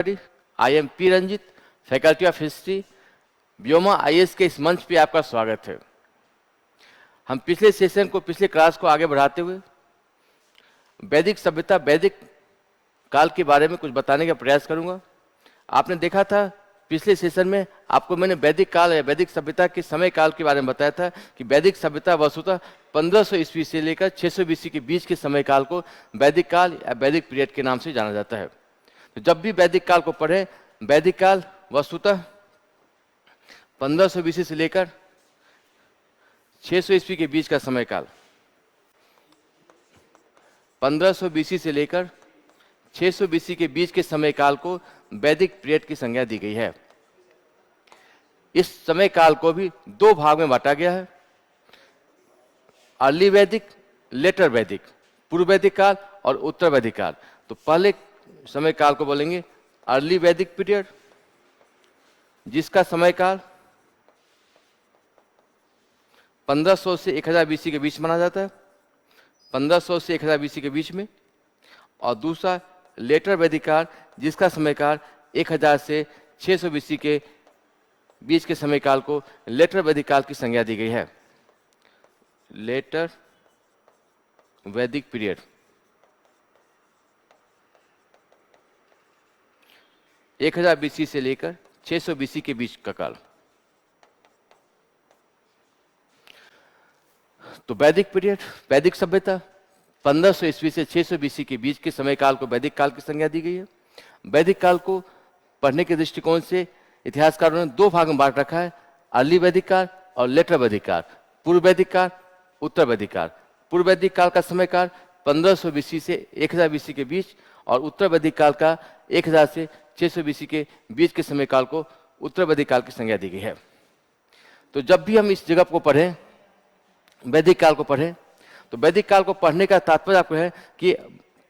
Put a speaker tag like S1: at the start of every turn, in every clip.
S1: I am P Ranjit, faculty of history, Vyoma IAS के इस मंच पे आपका स्वागत है। हम पिछले क्लास को आगे बढ़ाते हुए वैदिक सभ्यता, वैदिक काल के बारे में कुछ बताने का प्रयास करूंगा। आपने देखा था पिछले सेशन में आपको मैंने वैदिक काल या वैदिक सभ्यता के समय काल के बारे में बताया था कि वैदिक सभ्यता वस्तुतः 1500 ईस्वी से लेकर 600 बीसी के बीच के समय काल को वैदिक काल या वैदिक पीरियड के नाम से जाना जाता है। तो जब भी वैदिक काल को पढ़ें, वैदिक काल वस्तुतः 1500 बीसी से लेकर 600 ईस्वी के बीच का समय काल, 1500 बीसी से लेकर 600 बीसी के बीच के समय काल को वैदिक पीरियड की संज्ञा दी गई है। इस समय काल को भी दो भाग में बांटा गया है, अर्ली वैदिक, लेटर वैदिक, पूर्व वैदिक काल और उत्तर वैदिक काल। तो पहले समय काल को बोलेंगे अर्ली वैदिक पीरियड, जिसका समय काल 1500 से 1000 बीसी के बीच माना जाता है, 1500 से 1000 बीसी के बीच में। और दूसरा लेटर वैदिक काल, जिसका समय काल 1000 से 600 बीसी के बीच के समय काल को लेटर वैदिक काल की संज्ञा दी गई है। लेटर वैदिक पीरियड, एक 1000 बीसी से लेकर 600 बीसी के बीच का काल। तो वैदिक पीरियड, वैदिक सभ्यता 1500 ईस्वी से 600 बीसी के बीच के समय काल को वैदिक काल की संज्ञा दी गई है। वैदिक काल को पढ़ने के दृष्टिकोण से इतिहासकारों ने दो भाग में बांट रखा है, अर्ली वैदिक काल और लेटर वैदिक काल, पूर्व वैदिक काल, उत्तर वैदिक काल। पूर्व वैदिक काल का समय काल 1500 बीसी से 1000 बीसी के बीच और उत्तर वैदिक काल का 1000 से 600 बीसी के बीच के समय काल को उत्तर वैदिक काल की संज्ञा दी गई है। तो जब भी हम इस जगह को पढ़ें, वैदिक काल को पढ़ें, तो वैदिक काल को पढ़ने का तात्पर्य आपको है कि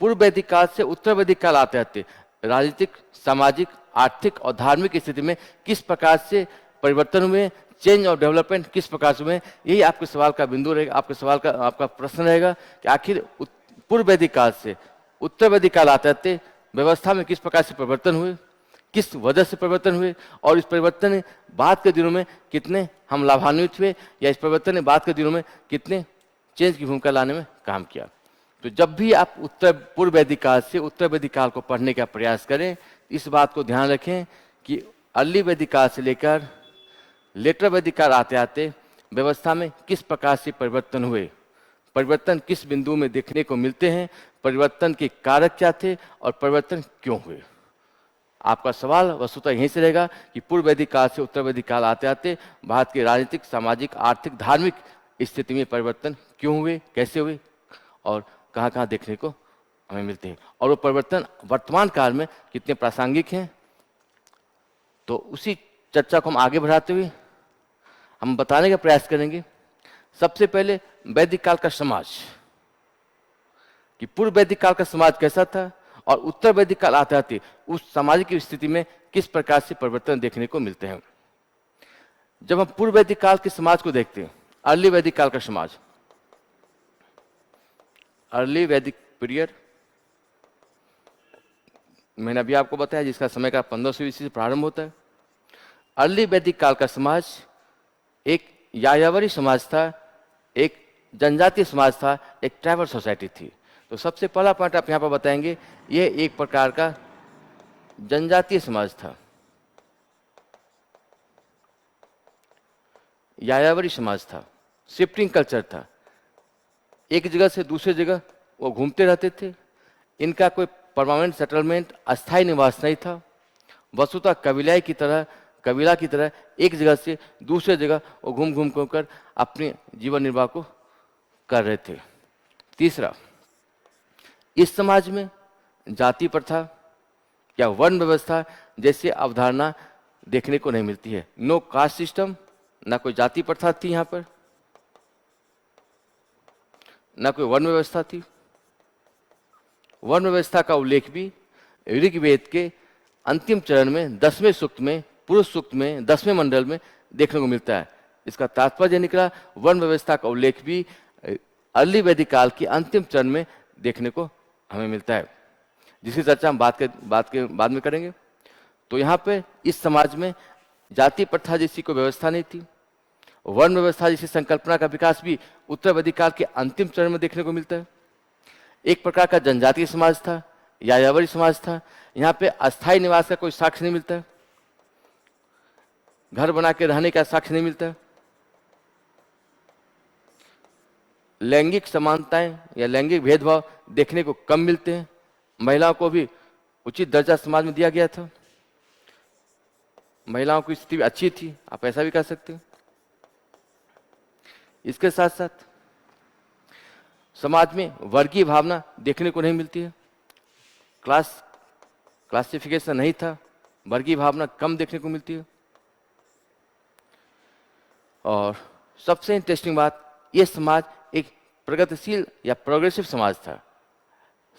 S1: पूर्व वैदिक काल से उत्तर वैदिक काल आते आते राजनीतिक, सामाजिक, आर्थिक और धार्मिक स्थिति में किस प्रकार से परिवर्तन हुए, चेंज और डेवलपमेंट किस प्रकार से हुए, यही आपके सवाल का बिंदु रहेगा, आपका प्रश्न रहेगा कि आखिर पूर्व वैदिक काल से उत्तर वैदिक काल आते आते व्यवस्था में किस प्रकार से परिवर्तन हुए, किस वजह से परिवर्तन हुए, और इस परिवर्तन ने बाद के दिनों में कितने हम लाभान्वित हुए, या इस परिवर्तन ने बाद के दिनों में कितने चेंज की भूमिका लाने में काम किया। तो जब भी आप पूर्व वैदिक काल से उत्तर वैदिक काल को पढ़ने का प्रयास करें, इस बात को ध्यान रखें कि अर्ली वैदिक काल से लेकर लेटर वैदिक काल आते आते व्यवस्था में किस प्रकार से परिवर्तन हुए, परिवर्तन किस बिंदु में देखने को मिलते हैं, परिवर्तन के कारक क्या थे और परिवर्तन क्यों हुए। आपका सवाल वस्तुतः यहीं से रहेगा कि पूर्व वैदिक काल से उत्तर वैदिक काल आते आते भारत के राजनीतिक, सामाजिक, आर्थिक, धार्मिक स्थिति में परिवर्तन क्यों हुए, कैसे हुए और कहाँ कहाँ देखने को हमें मिलते हैं, और वो परिवर्तन वर्तमान काल में कितने प्रासंगिक हैं। तो उसी चर्चा को हम आगे बढ़ाते हुए हम बताने का प्रयास करेंगे। सबसे पहले वैदिक काल का समाज, कि पूर्व वैदिक काल का समाज कैसा था और उत्तर वैदिक काल आते आते उस सामाजिक स्थिति में किस प्रकार से परिवर्तन देखने को मिलते हैं। जब हम पूर्व वैदिक काल के समाज को देखते हैं, अर्ली वैदिक काल का समाज, अर्ली वैदिक पीरियड, मैंने अभी आपको बताया जिसका समय का 1500 ईस्वी से प्रारंभ होता है। अर्ली वैदिक काल का समाज एक यायावरी समाज था, एक जनजातीय समाज था, एक ट्राइबल सोसाइटी थी। तो सबसे पहला पॉइंट आप यहाँ पर बताएंगे, यह एक प्रकार का जनजातीय समाज था, यायावरी समाज था, शिफ्टिंग कल्चर था, एक जगह से दूसरे जगह वो घूमते रहते थे। इनका कोई परमानेंट सेटलमेंट, अस्थायी निवास नहीं था। वस्तुतः कबीला की तरह एक जगह से दूसरे जगह वो घूम घूम कर अपने जीवन निर्वाह को कर रहे थे। तीसरा, इस समाज में जाति प्रथा या वर्ण व्यवस्था जैसी अवधारणा देखने को नहीं मिलती है। नो कास्ट सिस्टम, ना कोई जाति प्रथा थी यहाँ पर, ना कोई वर्ण व्यवस्था थी। वर्ण व्यवस्था का उल्लेख भी ऋग्वेद के अंतिम चरण में 10वें सूक्त में, पुरुष सूक्त में 10वें मंडल में देखने को मिलता है। इसका तात्पर्य निकला वर्ण व्यवस्था का उल्लेख भी अर्ली वैदिक काल के अंतिम चरण में देखने को हमें मिलता है, जिसकी चर्चा हम बाद में करेंगे। तो यहाँ पे इस समाज में जाति प्रथा जैसी कोई व्यवस्था नहीं थी। वर्ण व्यवस्था जैसी संकल्पना का विकास भी उत्तर वैदिक काल के अंतिम चरण में देखने को मिलता है। एक प्रकार का जनजातीय समाज था, यायावरी समाज था। यहाँ पे अस्थायी निवास का कोई साक्ष्य नहीं मिलता है, घर बना के रहने का साक्ष्य नहीं मिलता है। लैंगिक समानताएं या लैंगिक भेदभाव देखने को कम मिलते हैं। महिलाओं को भी उचित दर्जा समाज में दिया गया था। महिलाओं की स्थिति अच्छी थी, आप ऐसा भी कह सकते हैं। इसके साथ साथ समाज में वर्गीय भावना देखने को नहीं मिलती है। क्लासिफिकेशन नहीं था, वर्गीय भावना कम देखने को मिलती है। और सबसे इंटरेस्टिंग बात, यह समाज एक प्रगतिशील या प्रोग्रेसिव समाज था।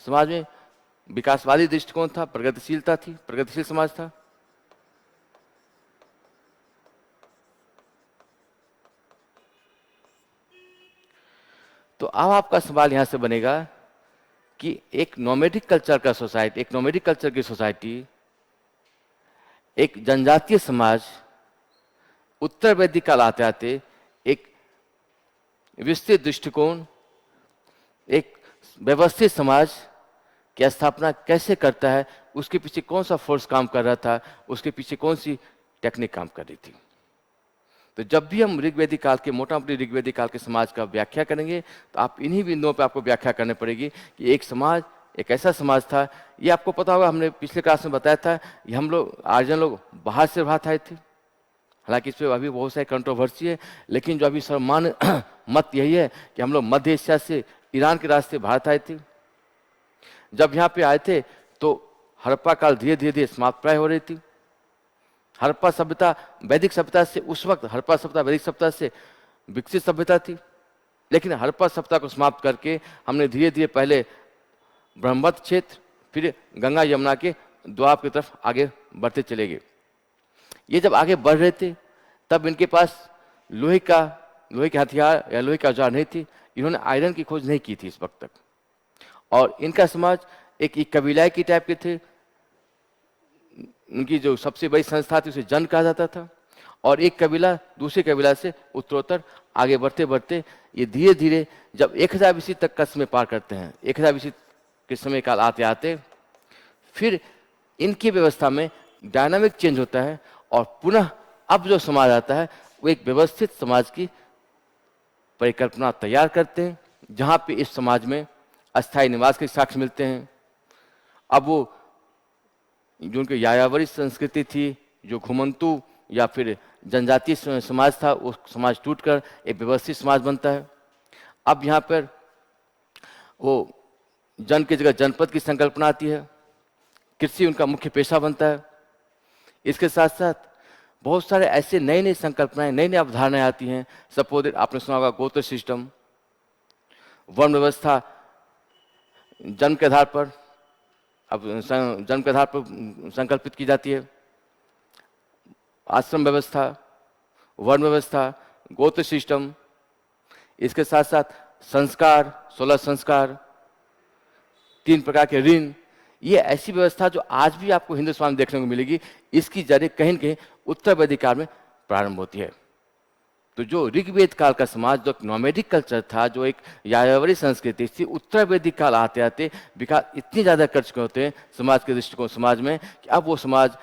S1: समाज में विकासवादी दृष्टिकोण था, प्रगतिशीलता थी, प्रगतिशील समाज था। तो अब आपका सवाल यहां से बनेगा कि एक नोमैडिक कल्चर का सोसाइटी, एक नोमैडिक कल्चर की सोसाइटी, एक जनजातीय समाज उत्तर वैदिक काल आते आते एक विस्तृत दृष्टिकोण, एक व्यवस्थित समाज की स्थापना कैसे करता है, उसके पीछे कौन सा फोर्स काम कर रहा था, उसके पीछे कौन सी टेक्निक काम कर रही थी। तो जब भी हम ऋग्वैदिक काल के, मोटा मोटी ऋग्वैदिक काल के समाज का व्याख्या करेंगे तो आप इन्हीं बिंदुओं पर आपको व्याख्या करनी पड़ेगी कि एक समाज एक ऐसा समाज था। ये आपको पता होगा, हमने पिछले क्लास में बताया था, ये हम लोग आर्यन लोग बाहर से भारत आए थे। हालांकि इस पर अभी बहुत सारी कंट्रोवर्सी है, लेकिन जो अभी सर्वमान्य मत यही है कि हम लोग मध्य एशिया से, ईरान के रास्ते भारत आए थे। जब यहाँ पे आए थे तो हड़प्पा काल धीरे धीरे समाप्त प्राय हो रही थी। हड़प्पा सभ्यता वैदिक सभ्यता से, उस वक्त हड़प्पा सभ्यता वैदिक सभ्यता से विकसित सभ्यता थी, लेकिन हड़प्पा सभ्यता को समाप्त करके हमने धीरे धीरे पहले ब्रह्मवत क्षेत्र, फिर गंगा यमुना के द्वाब की तरफ आगे बढ़ते चले गए। ये जब आगे बढ़ रहे थे तब इनके पास लोहे के हथियार या लोहे के औजार नहीं थी। इन्होंने आयरन की खोज नहीं की थी इस वक्त तक। और इनका समाज एक कबीलाई की टाइप के थे। उनकी जो सबसे बड़ी संस्था थी उसे जन कहा जाता था। और एक कबीला दूसरे कबीला से उत्तरोत्तर आगे बढ़ते बढ़ते ये धीरे धीरे जब 1000 BC तक का समय पार करते हैं, 1000 BC के समय काल आते आते फिर इनकी व्यवस्था में डायनामिक चेंज होता है और पुनः अब जो समाज आता है वो एक व्यवस्थित समाज की परिकल्पना तैयार करते हैं, जहां पे इस समाज में अस्थायी निवास के साक्ष्य मिलते हैं। अब वो जो उनकी यायावरी संस्कृति थी, जो घुमंतु या फिर जनजातीय समाज था, वो समाज टूटकर एक व्यवस्थित समाज बनता है। अब यहाँ पर वो जन की जगह जनपद की संकल्पना आती है, कृषि उनका मुख्य पेशा बनता है। इसके साथ साथ बहुत सारे ऐसे नई नई संकल्पनाएं, नई नई अवधारणाएं आती हैं। सपोज आपने सुना होगा गोत्र सिस्टम, वर्ण व्यवस्था जन्म के आधार पर, अब जन्म के आधार पर संकल्पित की जाती है। आश्रम व्यवस्था, वर्ण व्यवस्था, गोत्र सिस्टम, इसके साथ साथ संस्कार, 16 संस्कार, 3 प्रकार के ऋण, ये ऐसी व्यवस्था जो आज भी आपको हिंदू समाज में देखने को मिलेगी। इसकी जड़ें कहीं न कहीं उत्तर वैदिक काल में प्रारंभ होती है। तो जो ऋग्वेद काल का समाज, जो नोमैडिक कल्चर था, जो एक यायावरी संस्कृति थी, उत्तर वैदिक काल आते आते विकास इतनी ज़्यादा कर चुके होते हैं समाज के दृष्टिकोण समाज में कि अब वो समाज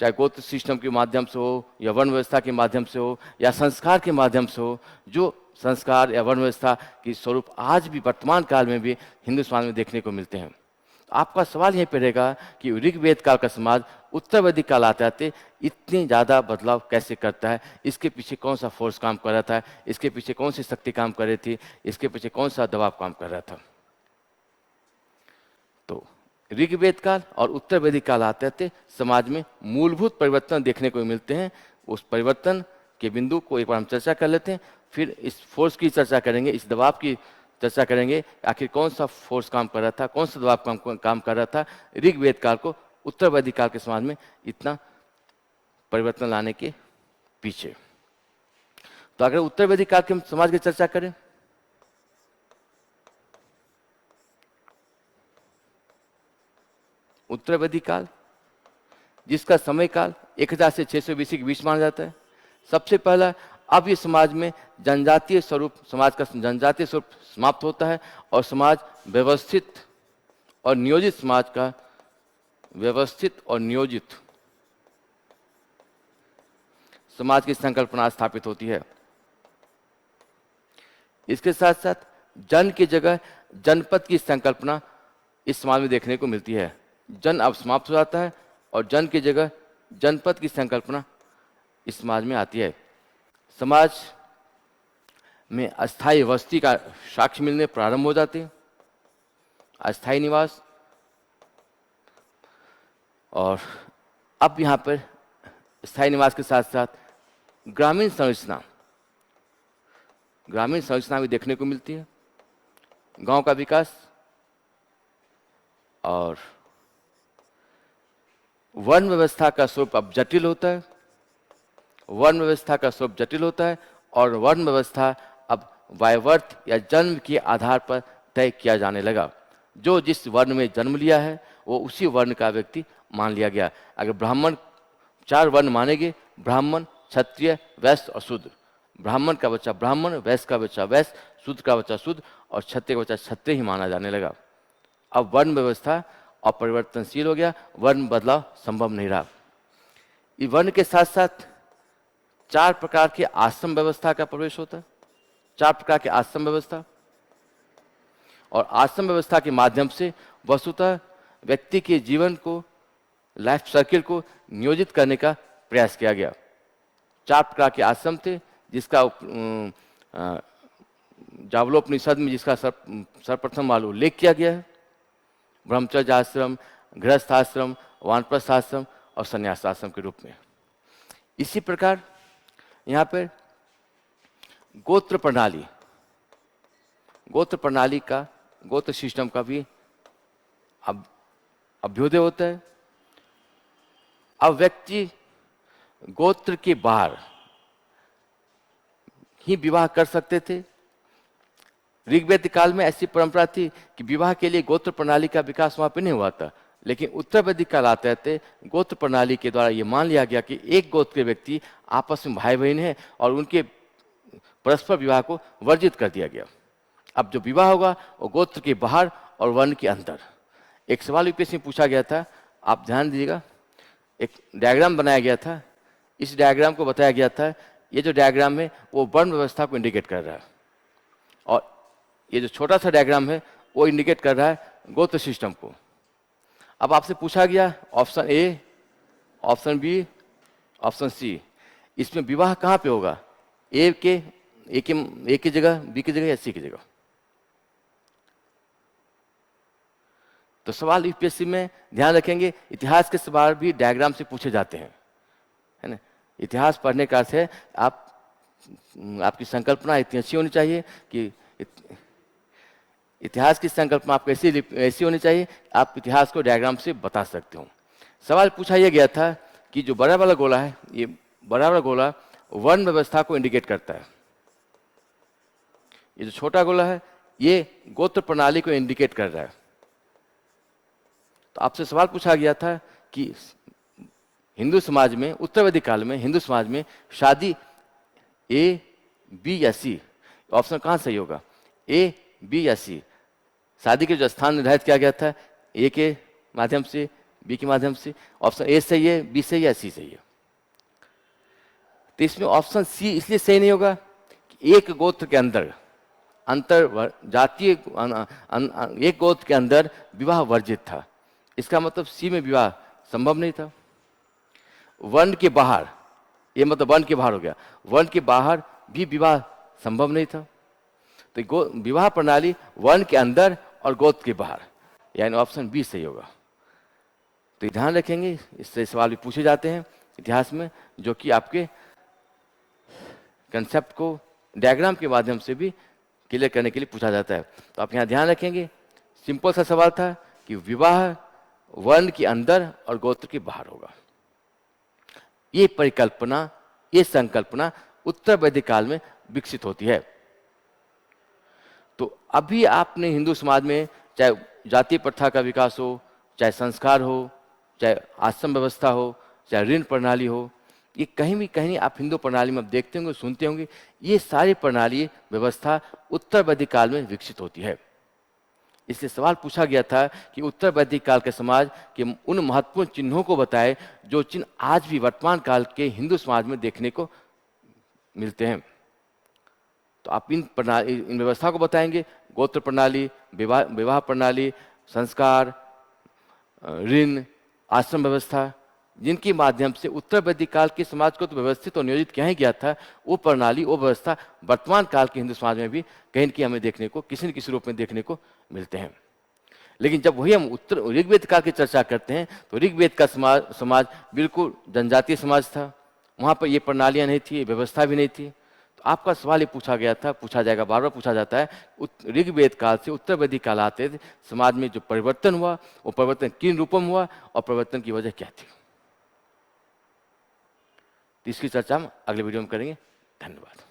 S1: चाहे गोत्र सिस्टम के माध्यम से हो या वर्ण व्यवस्था के माध्यम से हो या संस्कार के माध्यम से हो, जो संस्कार या वर्ण व्यवस्था की स्वरूप आज भी वर्तमान काल में भी हिंदू समाज में देखने को मिलते हैं। आपका सवाल यहीं पर रहेगा कि ऋग्वेद काल का समाज उत्तर वैदिक काल आते आते इतनी ज़्यादा बदलाव कैसे करता है, इसके पीछे कौन सा फोर्स काम कर रहा था, इसके पीछे कौन सी शक्ति काम कर रही थी, इसके पीछे कौन सा दबाव काम कर रहा था। तो ऋग्वेद काल और उत्तर वैदिक काल आते आते समाज में मूलभूत परिवर्तन देखने को मिलते हैं। उस परिवर्तन के बिंदु को एक बार हम चर्चा कर लेते हैं, फिर इस फोर्स की चर्चा करेंगे, इस दबाव की चर्चा करेंगे, आखिर कौन सा फोर्स काम कर रहा था, कौन सा दबाव काम कर रहा था ऋग्वेद काल को उत्तर वैदिक काल के समाज में इतना परिवर्तन लाने के पीछे। तो अगर उत्तर वैदिक काल के समाज की चर्चा करें, उत्तर वैदिक काल जिसका समय काल 1000 से 600 बीसी के बीच माना जाता है। सबसे पहला, अब ये समाज में जनजातीय स्वरूप, समाज का जनजातीय स्वरूप समाप्त होता है और समाज व्यवस्थित और नियोजित समाज का व्यवस्थित और नियोजित समाज की संकल्पना स्थापित होती है। इसके साथ साथ जन की जगह जनपद की संकल्पना इस समाज में देखने को मिलती है। जन अब समाप्त हो जाता है और जन की जगह जनपद की संकल्पना इस समाज में आती है। समाज में अस्थायी वस्ती का साक्ष्य मिलने प्रारंभ हो जाते हैं, अस्थायी निवास। और अब यहाँ पर स्थायी निवास के साथ साथ ग्रामीण संरचना भी देखने को मिलती है। गांव का विकास और वन व्यवस्था का स्वरूप अब जटिल होता है। वन व्यवस्था का स्वरूप जटिल होता है और वन व्यवस्था अब वायवर्थ या जन्म के आधार पर तय किया जाने लगा। जो जिस वर्ण में जन्म लिया है वो उसी वर्ण का व्यक्ति मान लिया गया। अगर ब्राह्मण, 4 वर्ण माने गए, ब्राह्मण, क्षत्रिय, वैश्य और शूद्र। ब्राह्मण का बच्चा ब्राह्मण, वैश्य का बच्चा वैश्य, शूद्र का बच्चा शूद्र और क्षत्रिय का बच्चा क्षत्रिय ही माना जाने लगा। अब वर्ण व्यवस्था अपरिवर्तनशील हो गया, वर्ण बदलाव संभव नहीं रहा। इस वर्ण के साथ साथ 4 प्रकार के आश्रम व्यवस्था का प्रवेश होता है। 4 प्रकार के आश्रम व्यवस्था, और आश्रम व्यवस्था के माध्यम से वस्तुतः व्यक्ति के जीवन को, लाइफ सर्किल को नियोजित करने का प्रयास किया गया। 4 प्रकार के आश्रम थे, जिसका जावलोपनिषद में जिसका सर्वप्रथम वाला उल्लेख किया गया है। ब्रह्मचर्य आश्रम, गृहस्थ आश्रम, वानप्रस्थ आश्रम और संन्यास आश्रम के रूप में। इसी प्रकार यहाँ पर गोत्र प्रणाली का, गोत्र सिस्टम का भी अभ्युदय होता है। अब व्यक्ति गोत्र के बाहर ही विवाह कर सकते थे। ऋग्वेद काल में ऐसी परंपरा थी कि विवाह के लिए गोत्र प्रणाली का विकास वहां पर नहीं हुआ था, लेकिन उत्तर वैदिक काल आते आते गोत्र प्रणाली के द्वारा ये मान लिया गया कि एक गोत्र के व्यक्ति आपस में भाई बहन हैं और उनके परस्पर विवाह को वर्जित कर दिया गया। अब जो विवाह होगा वो गोत्र के बाहर और वर्ण के अंदर। एक सवाल यूपीएससी में पूछा गया था, आप ध्यान दीजिएगा। एक डायग्राम बनाया गया था, इस डायग्राम को बताया गया था, ये जो डायग्राम है वो वर्ण व्यवस्था को इंडिकेट कर रहा है, और ये जो छोटा सा डायग्राम है वो इंडिकेट कर रहा है गोत्र सिस्टम को। अब आपसे पूछा गया option A, option B, option C, इसमें विवाह कहाँ पे होगा? ए की जगह, बी की जगह या सी की जगह? तो सवाल यूपीएससी में ध्यान रखेंगे, इतिहास के सवाल भी डायग्राम से पूछे जाते हैं, है ना। इतिहास पढ़ने का अर्थ है आपकी संकल्पना इतनी अच्छी होनी चाहिए कि इतिहास की संकल्पना आपको ऐसी होनी चाहिए आप इतिहास को डायग्राम से बता सकते हो। सवाल पूछा यह गया था कि जो बड़ा वाला गोला है, ये बड़ा वाला गोला वर्ण व्यवस्था को इंडिकेट करता है, ये जो छोटा गोला है ये गोत्र प्रणाली को इंडिकेट कर रहा है। तो आपसे सवाल पूछा गया था कि हिंदू समाज में, उत्तर वैदिक काल में हिंदू समाज में शादी ए, बी या सी, ऑप्शन कहाँ सही होगा? ए, बी या सी। शादी के जो स्थान निर्धारित किया गया था, ए के माध्यम से, बी के माध्यम से, ऑप्शन ए सही है, बी सही है, सी सही है। तो इसमें ऑप्शन सी इसलिए सही नहीं होगा कि एक गोत्र के अंदर अंतर जातीय एक गोत्र के अंदर विवाह वर्जित था, इसका मतलब सी में विवाह संभव नहीं था। वर्ण के बाहर, ये मतलब वर्ण के बाहर हो गया, वर्ण के बाहर भी विवाह संभव नहीं था। तो विवाह प्रणाली वर्ण के अंदर और गोत्र के बाहर, यानी ऑप्शन बी सही होगा। तो ध्यान रखेंगे, इससे सवाल भी पूछे जाते हैं इतिहास में, जो कि आपके कंसेप्ट को डायग्राम के माध्यम से भी क्लियर करने के लिए पूछा जाता है। तो आप यहाँ ध्यान रखेंगे, सिंपल सा सवाल था कि विवाह वर्ण के अंदर और गोत्र के बाहर होगा। ये परिकल्पना, ये संकल्पना उत्तर वैदिक काल में विकसित होती है। तो अभी आपने हिंदू समाज में चाहे जाति प्रथा का विकास हो, चाहे संस्कार हो, चाहे आश्रम व्यवस्था हो, चाहे ऋण प्रणाली हो, ये कहीं आप हिंदू प्रणाली में देखते होंगे, सुनते होंगे, ये सारी प्रणाली व्यवस्था उत्तर वैदिक काल में विकसित होती है। इसलिए सवाल पूछा गया था कि उत्तर वैदिक काल के समाज के उन महत्वपूर्ण चिन्हों को बताएं जो चिन्ह आज भी वर्तमान काल के हिंदू समाज में देखने को मिलते हैं। तो आप इन व्यवस्था को बताएंगे, गोत्र प्रणाली, विवाह प्रणाली, संस्कार, ऋण, आश्रम व्यवस्था, जिनके माध्यम से उत्तर वैदिक काल के समाज को तो व्यवस्थित और नियोजित किया ही गया था, वो प्रणाली, वो व्यवस्था वर्तमान काल के हिंदू समाज में भी कहीं न कहीं हमें देखने को किसी न किसी रूप में देखने को मिलते हैं। लेकिन जब वही हम उत्तर ऋग्वेद काल की चर्चा करते हैं तो ऋग्वेद का समाज बिल्कुल जनजातीय समाज था, वहाँ पर ये प्रणालियाँ नहीं थी, व्यवस्था भी नहीं थी। तो आपका सवाल ये पूछा गया था, पूछा जाएगा, बार बार पूछा जाता है, ऋग्वेद काल से उत्तर वैदिक काल आते थे, समाज में जो परिवर्तन हुआ वो परिवर्तन किन रूपों में हुआ और परिवर्तन की वजह क्या थी। इसकी चर्चा हम अगले वीडियो में करेंगे। धन्यवाद।